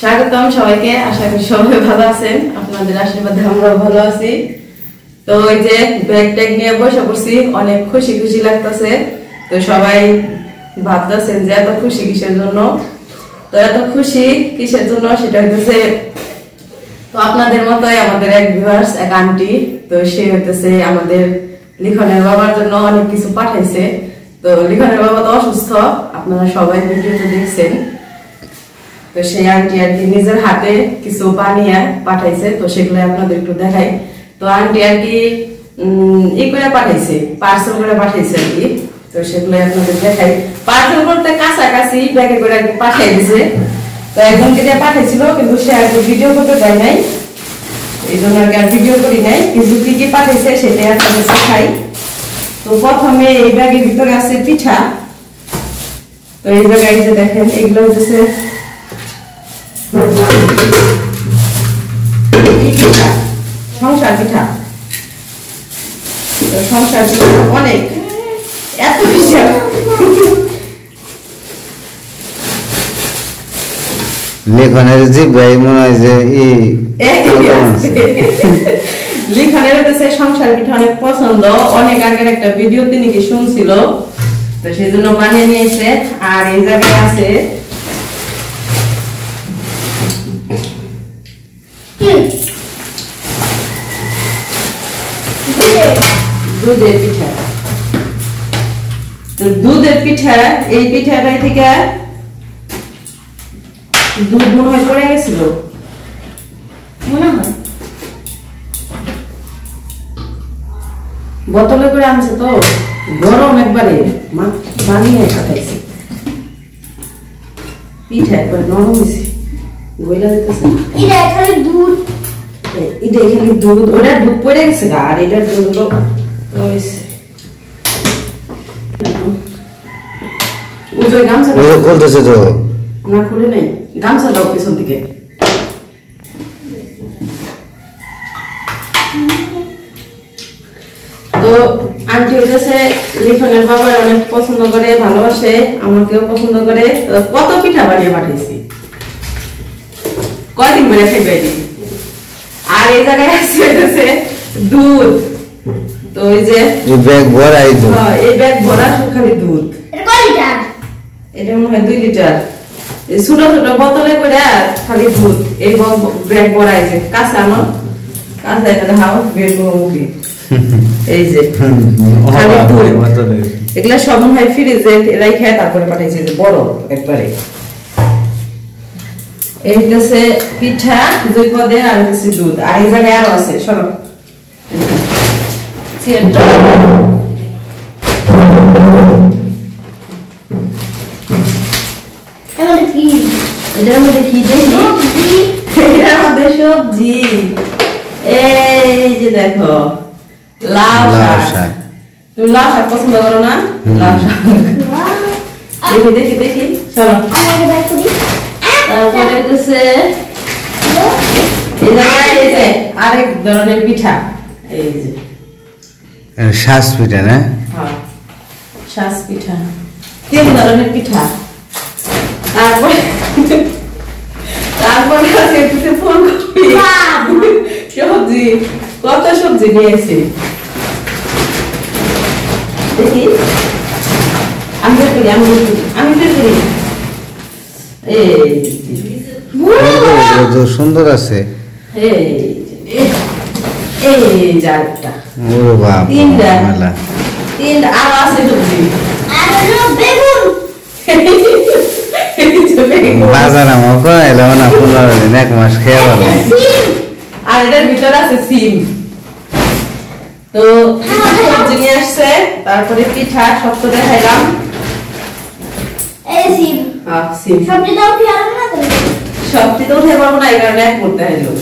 স্বাগতম সবাইকে। আশা করি সবাই ভালো আছেন, আপনাদের আশীর্বাদে আমরা ভালো আছি। তো ওই যে ব্যাগ ট্যাগ নিয়ে বসে পড়ছি, অনেক খুশি খুশি লাগতেছে। তো সবাই ভাবতেছেন যে এত খুশি কিসের জন্য। তো এত খুশি কিসের জন্য সেটা হইতেছে, তো আপনাদের মতোই আমাদের এক ভিউয়ার্স, এক আন্টি, তো সে হইতেছে আমাদের লিখনের বাবার জন্য অনেক কিছু পাঠাইছে। তো লিখনের বাবা তো অসুস্থ, আপনারা সবাই ভিডিওতে দেখছেন। তো সেই আন্টি আর কি নিজের হাতে কিছু বানিয়ে পাঠাইছে, তো সেগুলো আপনাদের একটু দেখাই। তো আন্টি আর কি ই করে পাঠাইছে, পার্সেল করে পাঠাইছে আর কি। তো সেগুলো আপনাদের দেখাই। পার্সেল করতে কাছাকাছি ব্যাগে করে আর কি পাঠাই দিছে। তো একজনকে দিয়ে পাঠাইছিল, কিন্তু সে আর কি ভিডিও করতে দেয় নাই, এই জন্য আর কি আর ভিডিও করি নাই। কিন্তু কি কি পাঠাইছে সেটাই আপনাদের দেখাই। তো প্রথমে এই ব্যাগের ভিতরে আছে পিঠা। তো এই জায়গায় যে দেখেন, এগুলো হচ্ছে পিঠা, সংসার পিঠা। সংসার পিঠা অনেক, এত পিঠা লিখনের জিব্রাই মনে হয় যে লিখনের কাছে সংসার পিঠা অনেক পছন্দ। অনেক আগের একটা ভিডিও তিনি কি শুনছিল, তো সেই জন্য বানিয়ে নিয়েছে। আর এই জায়গায় আছে দুধের পিঠা। তো দুধের পিঠা, এই পিঠাটাই থেকে দুধ মনে হয় পড়ে গেছিল, মনে হয় বোতলে করে আনছে। তো গরম একবারে বানিয়ে পাঠাইছে। পিঠা একবার নরম হয়েছে, গইলা দিতেছে। এটা খালি দুধ, এটা এখানে দুধ, ওটা দুধ পড়ে গেছে। আর এটা দুধ রয়েছে। গামছা খুলতেছে তো না, খুলে নাই, গামছা দাও পিছন দিকে। তো আন্টি হচ্ছে লিখনের বাবার অনেক পছন্দ করে, ভালোবাসে, আমাকেও পছন্দ করে। কত পিঠা বানিয়ে পাঠিয়েছি, কয়দিন বেড়ে খাইবে। আর এই জায়গায় আছে দুধ। তো এই যে ব্যাগ ভরাই দুধ, এই ব্যাগ ভরা খালি দুধ। এটা কয় লিটার? এটা মনে হয় 2 লিটার। এই ছোট ছোট বোতলে করে খালি দুধ, এই ব্যাগ ভরাই যে কাঁচা আমার কাঁচা। এটা হাও বের করবো মুখে, এই যে খালি দুধ। এগুলা সব মনে হয় ফ্রিজে রাইখে তারপরে পাঠাইছে, যে বড় একবারে। এই হচ্ছে পিঠা 2 পদে, আর হচ্ছে দুধ। আর এই জায়গায় আরো আছে, সরো এটার মধ্যে কি দেখি, এটার মধ্যে সবজি। এই যে দেখো, লাউ শাক। তুমি লাউ শাক পছন্দ করো না? লাউ শাক দেখি দেখি দেখি, চলো। তারপরে হচ্ছে এই জায়গায় এই যে আরেক ধরনের পিঠা, এই যে শ্বাস পিঠা না? হ্যাঁ, শ্বাস পিঠা, 3 ধরনের পিঠা। তারপরে আছে ফুলকপি, সবজি, কত সবজি নিয়েছি। দেখি আমি সুন্দর আছে। এই জারটা 3টা আর আছে সবজি। বাজার আমার করাইলো না, 15 দিন 1 মাস খেয়ে গেল। আর এটার ভিতরে আছে সিম। তো সবজি নিয়ে আসছে, তারপরে পিঠা, সব তো দেখাইলাম। এই সিম, সিম সবজি দাও কি আর না? সবজি তো উঠে পারবো না, এই কারণে এক করতে হইলো।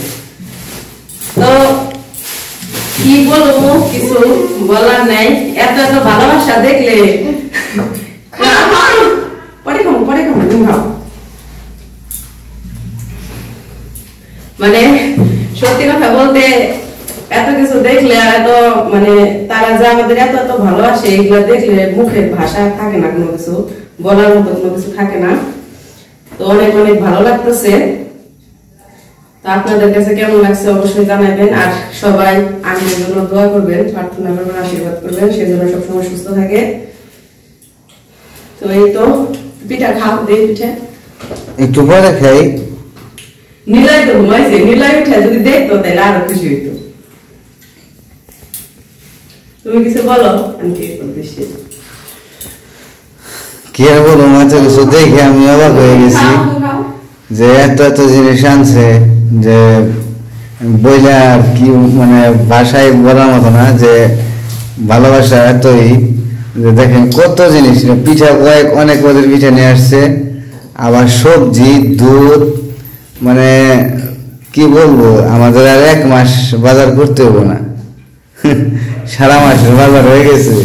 তো কি বলবো, কিছু বলার নাই। এত এত ভালোবাসা দেখলে পরে খাবো তুমি খাও। মানে সত্যি কথা বলতে, এত কিছু দেখলে, এত মানে তারা যে আমাদের এত এত ভালোবাসে, এগুলো দেখলে মুখের ভাষা থাকে না, কোনো কিছু বলার মতো কোনো কিছু থাকে না। তো অনেক অনেক ভালো লাগতেছে। তো আপনাদের কাছে কেমন লাগছে অবশ্যই জানাবেন, আর সবাই আমিনের জন্য দোয়া করবেন, প্রার্থনা করবেন, আশীর্বাদ করবেন, সেই জন্য সবসময় সুস্থ থাকে। তো এই তো পিঠা খাও, দেই পিঠা একটু পরে খাই। নীলাই তো ঘুমাইছে, নীলাই পিঠা যদি দেখতো তাহলে আরো খুশি হইতো। তুমি কিছু বলো, আমি কি বলতেছি। কি আর বলবো, মাঝে কিছু দেখে আমি অবাক হয়ে গেছি যে এত এত জিনিস আনছে, যে বইলা কি মানে ভাষায় বলার মতো না, যে ভালোবাসা এতই যে দেখেন কত জিনিস, পিঠা অনেক পদের পিঠা নিয়ে আসছে, আবার সবজি, দুধ, মানে কি বলবো, আমাদের আর 1 মাস বাজার করতে হবো না, সারা মাসের বাজার হয়ে গেছে।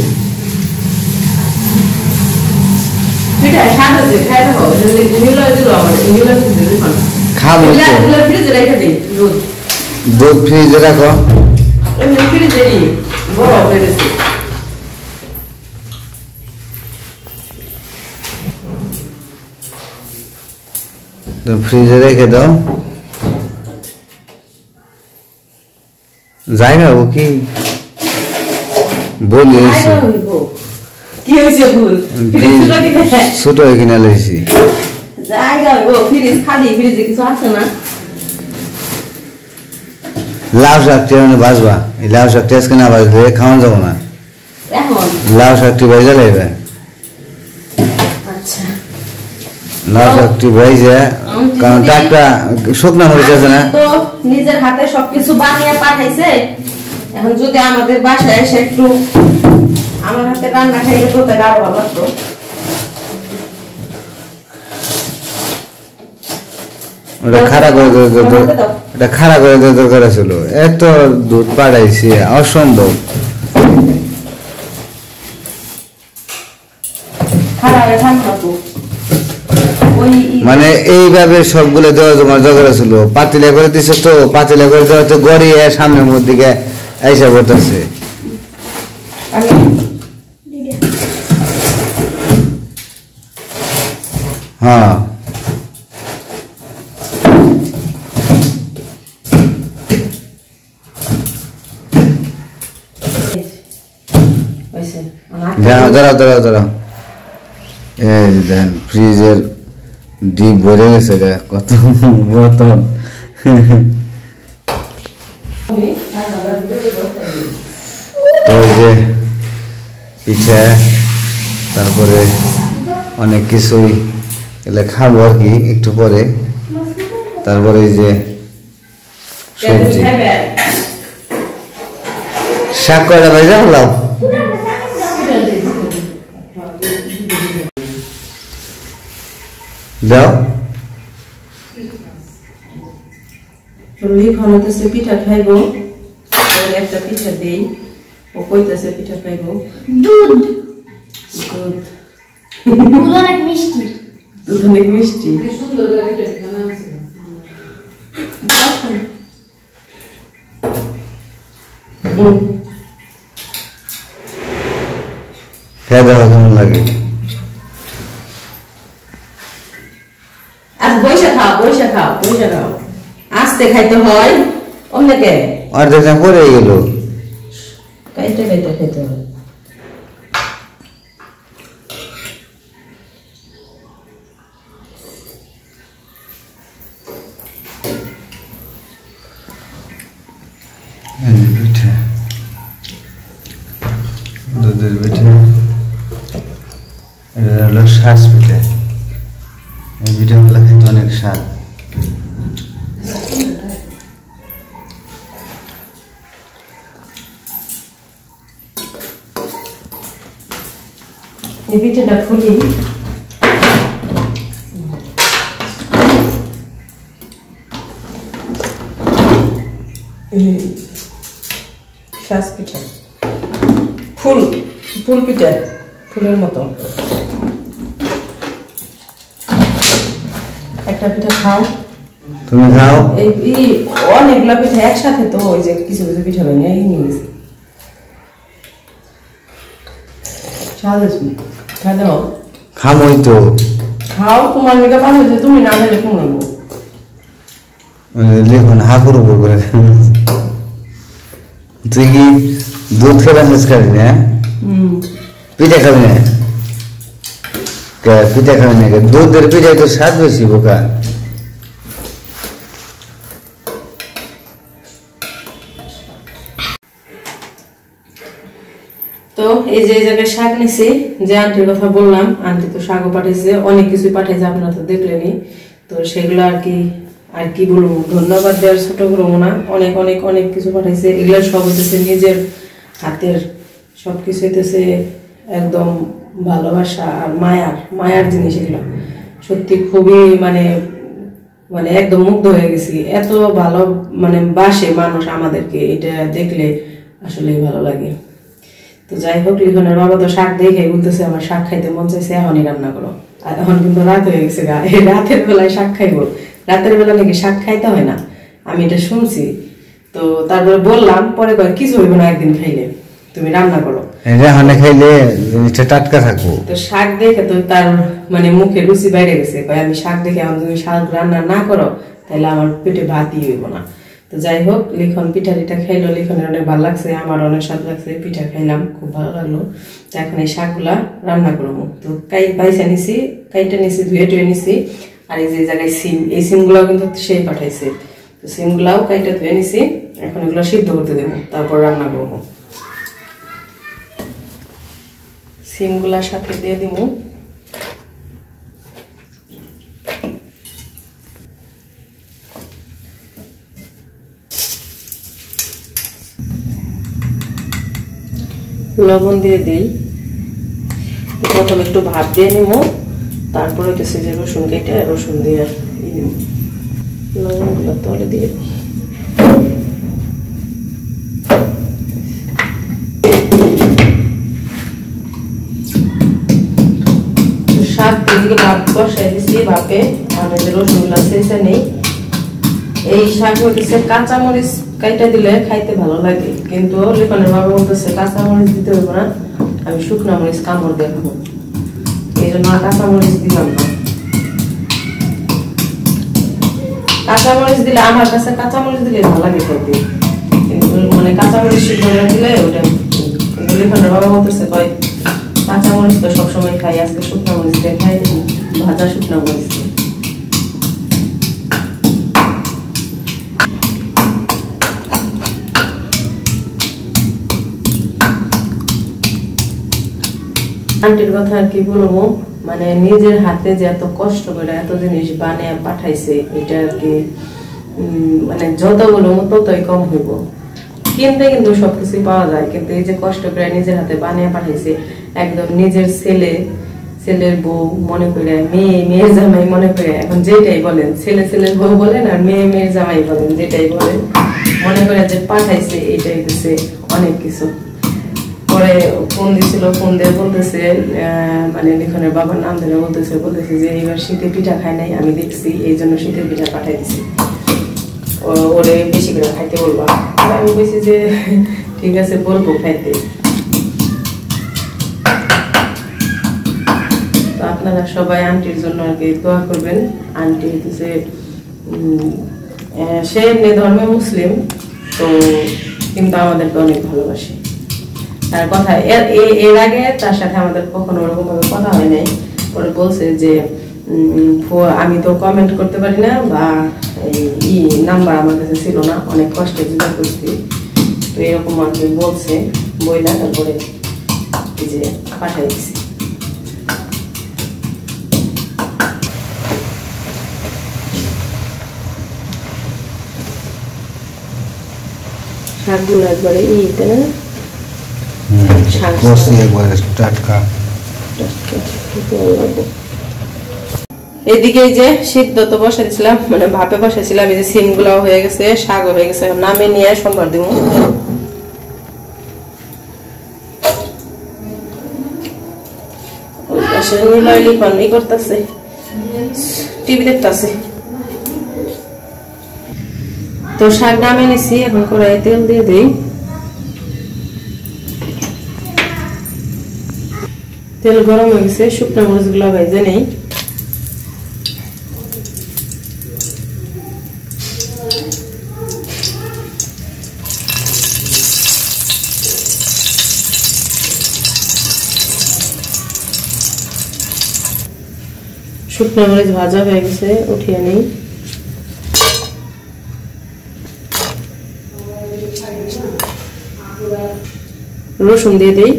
খাবো দুধ ফ্রিজে রাখো। ফ্রিজে রেখে দাও। যাই না কি বলি কি হয়েছে ভুল, ছোট কিনে লইছি, জায়গা ফ্রিজ খালি, ফ্রিজে কিছু আছে না। লাউ শাকটি মানে বাজবা, এই লাউ শাকটি আজকে না বাজলে খাওয়া যাবো না। এখন লাউ শাকটি বাইজা লাগবে, আচ্ছা লাউ শাকটি বাইজা, কারণ টাকটা শুকনা মরিচ আছে না, তো নিজের হাতে সবকিছু বানিয়ে পাঠাইছে। এখন যদি আমাদের বাসায় এসে একটু আমার হাতে রান্না খাইলে তো তাহলে আরো ভালো লাগতো। ওটা খাড়া করে এটা খাড়া করে দরকার ছিল, এত দুধ পাঠাইছি অসম্ভব। মানে এইভাবে সবগুলো দেওয়া তোমার দরকার ছিল, পাতিলা করে দিছে, তো পাতিলা করে দেওয়া তো গড়িয়ে সামনের মধ্যে আইসা পড়তেছে। হ্যাঁ দাঁড়াও দাঁড়াও দাঁড়াও, এই দেন ফ্রিজের ডিপ ভরে গেছে কত বোতল। তো যে পিঠা, তারপরে অনেক কিছুই এলে খাবো আর কি একটু পরে। তারপরে এই যে সবজি, শাক কয়টা ভাইজা ফেলাও। দাও খাওয়াতেছে, পিঠা খাইবো, একটা পিঠা দেই, ও কইতেছে পিঠা খাইবো। দুধ দুধ দুধ অনেক মিষ্টি, দুধ অনেক মিষ্টি। খেয়ে দেওয়া কেমন লাগে? বৈশা খাও, বৈশা খাও, বৈশা খাও, আস্তে খাইতে হয়, অনেকে অর্ধেক পরে গেল, কাইতে কাইতে খাইতে হয়। পিঠা, দুধের পিঠা, এটা হলো শ্বাস পিঠা। এই পিঠাগুলো খেতে অনেক স্বাদ। এই পিঠাটা ফুলি, শ্বাস পিঠা, ফুল ফুল পিঠা, ফুলের মতো। একটা পিঠা খাও, তুমি খাও। এই অনেকগুলা পিঠা একসাথে, তো ওই যে কিছু কিছু পিঠা বানিয়ে নিয়ে গেছি। খাও, খামোই তো, খাও, তোমার মেয়েটা ভালো হয়েছে, তুমি না খেলে কমাবো। লিখন হাকুর উপর করে তুই কি দুধ খেলা মিস খাবি না পিঠা খাবি না পিঠা খাবি না দুধের পিঠায় তো স্বাদ বেশি বোকা তো এই যে জায়গায় শাক নিছি যে আন্টির কথা বললাম আন্টি তো শাকও পাঠাইছে অনেক কিছু পাঠাইছে আপনারা তো দেখলেনি তো সেগুলো আর কি বলবো ধন্যবাদ দেওয়ার ছোট করবো না অনেক অনেক অনেক কিছু পাঠাইছে এগুলো সব হইতেছে নিজের হাতের সবকিছু হইতেছে একদম ভালোবাসা আর মায়ার জিনিস এগুলো সত্যি খুবই মানে একদম মুগ্ধ হয়ে গেছি এত ভালো মানে বাসে মানুষ আমাদেরকে এটা দেখলে আসলেই ভালো লাগে তো যাই হোক লিখনের বাবা তো শাক দেখে বলতেছে আমার শাক খাইতে মন চাইছে এখনই রান্না করো আর এখন কিন্তু রাত হয়ে গেছে গা এই রাতের বেলায় শাক খাইবো রাতের বেলা নাকি শাক খাইতে হয় না আমি এটা শুনছি তো তারপরে বললাম পরে কয় কিছু হইব না একদিন খাইলে তুমি রান্না করো খাইলে জিনিসটা টাটকা থাকবো তো শাক দেখে তো তার মানে মুখে রুচি বাইরে গেছে কয় আমি শাক দেখে এখন তুমি শাক রান্না না করো তাহলে আমার পেটে ভাতই হইব না তো যাই হোক লিখন পিঠা খাইলো লিখনের অনেক ভালো লাগছে আমার অনেক স্বাদ লাগছে পিঠা খাইলাম খুব ভালো লাগলো তো এখন এই শাকগুলা রান্না করবো তো বাইসা নিছি কাইটা নিছি ধুয়ে টুয়ে নিছি আর এই যে জায়গায় সিম এই সিমগুলাও কিন্তু সেই পাঠাইছে তো সিমগুলাও কাইটা ধুয়ে নিছি এখন এগুলো সিদ্ধ করতে দেবো তারপর রান্না করবো সিমগুলার সাথে দিয়ে দিব লবণ দিয়ে দিই প্রথমে একটু ভাপ দিয়ে নিব তারপরে হচ্ছে যে রসুন কেটে রসুন দিয়ে লবণগুলো তলে দিয়ে শাক দিকে ভাপ বসাই দিচ্ছি ভাপে আমি যে রসুনগুলো শেষে নেই এই শাক হচ্ছে কাঁচামরিচ কাইটা দিলে খাইতে ভালো লাগে কিন্তু লিখনের বাবা বলতেছে কাঁচামরিচ দিতে হবে না আমি শুকনা মরিচ কামড় দেখবো এই জন্য কাঁচামরিচ দিলাম না কাঁচামরিচ দিলে আমার কাছে কাঁচামরিচ দিলে ভালো লাগে খাইতে কিন্তু মানে কাঁচামরিচ সিদ্ধ করে দিলে ওটা লিখনের বাবা বলতেছে কয় কাঁচামরিচ তো সবসময় খাই আজকে শুকনা মরিচ দিয়ে খাই ভাজা শুকনা মরিচ দিয়ে আন্টির কথা আর কি বলবো মানে নিজের হাতে যে এত কষ্ট করে এত জিনিস বানিয়ে পাঠাইছে এটা আর কি মানে যত বলবো ততই কম হইব কিনতে কিন্তু সবকিছু পাওয়া যায় কিন্তু এই যে কষ্ট করে নিজের হাতে বানিয়ে পাঠাইছে একদম নিজের ছেলের বউ মনে করে মেয়ের জামাই মনে করে এখন যেটাই বলেন ছেলের বউ বলেন আর মেয়ের জামাই বলেন যেটাই বলেন মনে করে যে পাঠাইছে এটাই দিচ্ছে অনেক কিছু পরে ফোন দিছিল ফোন দিয়ে বলতেছে মানে লিখনের বাবার নাম ধরে বলতেছে যে এবার শীতের পিঠা খাই নাই আমি দেখছি এই জন্য শীতের পিঠা পাঠাই দিছি ওরে বেশি করে খাইতে বলবা আমি বলছি যে ঠিক আছে বলবো খাইতে তো আপনারা সবাই আন্টির জন্য আর কি দোয়া করবেন আন্টি হচ্ছে সে এমনি ধর্মে মুসলিম তো কিন্তু আমাদেরকে অনেক ভালোবাসে তার কথা এর আগে তার সাথে আমাদের কখনো ওরকম ভাবে কথা হয় নাই পরে বলছে যে আমি তো কমেন্ট করতে পারি না বা এই নাম্বার আমার কাছে ছিল না অনেক কষ্টে জোগাড় করছি তো এরকম আর কি বলছে বইলা তারপরে এই যে পাঠাই দিচ্ছি শাকগুলো একবারে ইতে না এদিকে যে সিদ্ধ তো বসাইছিলাম মানে ভাপে বসাইছিলাম এই যে সিম গুলাও হয়ে গেছে শাকও হয়ে গেছে নামে নিয়ে সোমবার দিব করতেছে টিভি দেখতেছে তো শাক নামে নিছি এখন কড়াইয়ে তেল দিয়ে দিই তেল গরম হয়ে গেছে শুকনো মরিচ গুলো ভেজে নেই শুকনো মরিচ ভাজা হয়ে গেছে, উঠিয়ে নিই। রসুন দিয়ে দিই।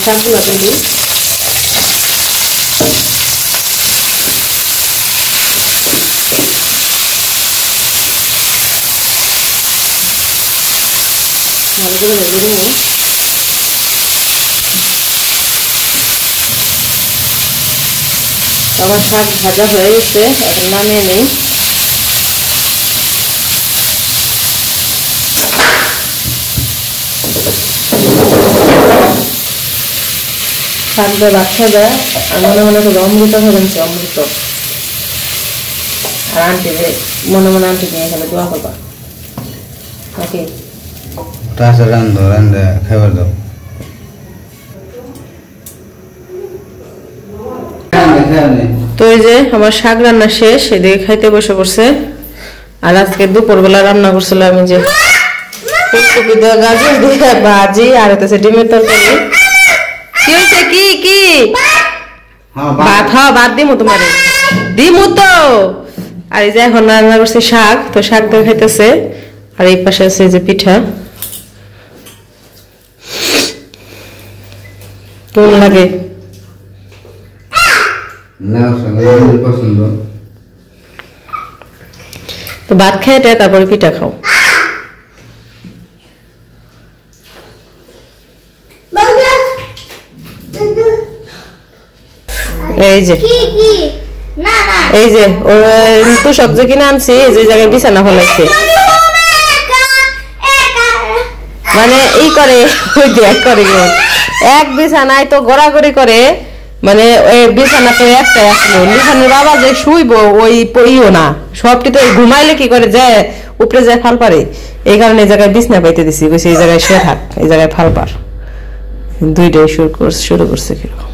শাকগুলো দিয়ে দিই। ভালো করে ভেজে দেবো। আমার শাক ভাজা হয়ে গেছে, এখন নামিয়ে নেই। শাক দিয়ে ভাত খাওয়া আর মনে মনে করে অমৃত হয়েছে, অমৃত। আর আন্টি মনে মনে আন্টি নিয়ে এখানে দোয়া করবা নাকি? তাছাড়া রান্ধে খাবার দাও। তো এই যে আমার শাক রান্না শেষ, এদিকে খাইতে বসে পড়ছে। আর আজকে দুপুরবেলা রান্না করছিলাম আমি যে ফুলকপি দিয়ে গাজর দিয়ে ভাজি, আর হচ্ছে ডিমের তরকারি। কি হয়েছে? কি কি ভাত? হ্যাঁ ভাত দিমু, তোমার দিমু তো। আর এই যে এখন রান্না করছে শাক, তো শাক দিয়ে খাইতেছে। আর এই পাশে আছে যে পিঠা। কেমন লাগে? তো ভাত খাইতে তারপরে পিঠা খাও। এই যে এই যে তুষক যে কিনে আনছি, যে জায়গায় বিছানা ফেলাইছে, মানে এই করে এক বিছানায় তো গড়াগড়ি করে। মানে ওই বিছানা তো একটাই আসলো, বিছানার বাবা যে শুইবো ওই পইও না, সবটি তো ঘুমাইলে কি করে যায় উপরে যায় ফাল পারে। এই কারণে এই জায়গায় বিছনা পাইতে দিছি, কইছে এই জায়গায় শুয়ে থাক, এই জায়গায় ফাল পার। দুইটাই শুরু করছে কিরকম।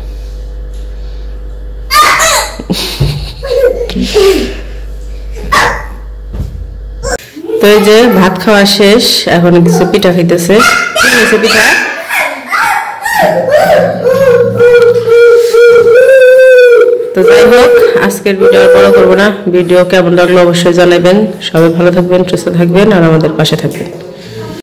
তো এই যে ভাত খাওয়া শেষ, এখন কিছু পিঠা খাইতেছে। পিঠা তো যাই হোক, আজকের ভিডিও আর বড় করবো না। ভিডিও কেমন লাগলো অবশ্যই জানাবেন। সবাই ভালো থাকবেন, সুস্থ থাকবেন, আর আমাদের পাশে থাকবেন।